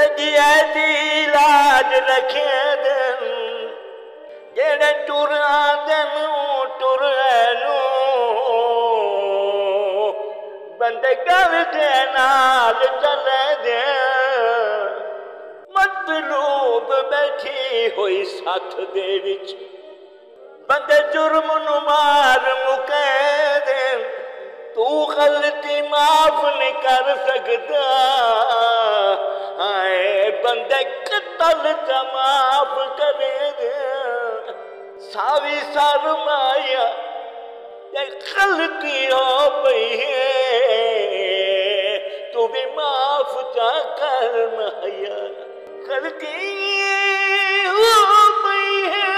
जिंदगी दी लाज रखे दिन जेड़े टुर आदन टुर नू बंदे गल दे नाल चले दे मतलूब बैठी हुई साथ दे विच बंदे जुर्म नू मार मुके दे तू गलती माफ नहीं कर सकता आए बंदे कतल च माफ करे दे सावी सरमाया गलती हो पई है तू भी माफ चा कर माया गलती हो पई है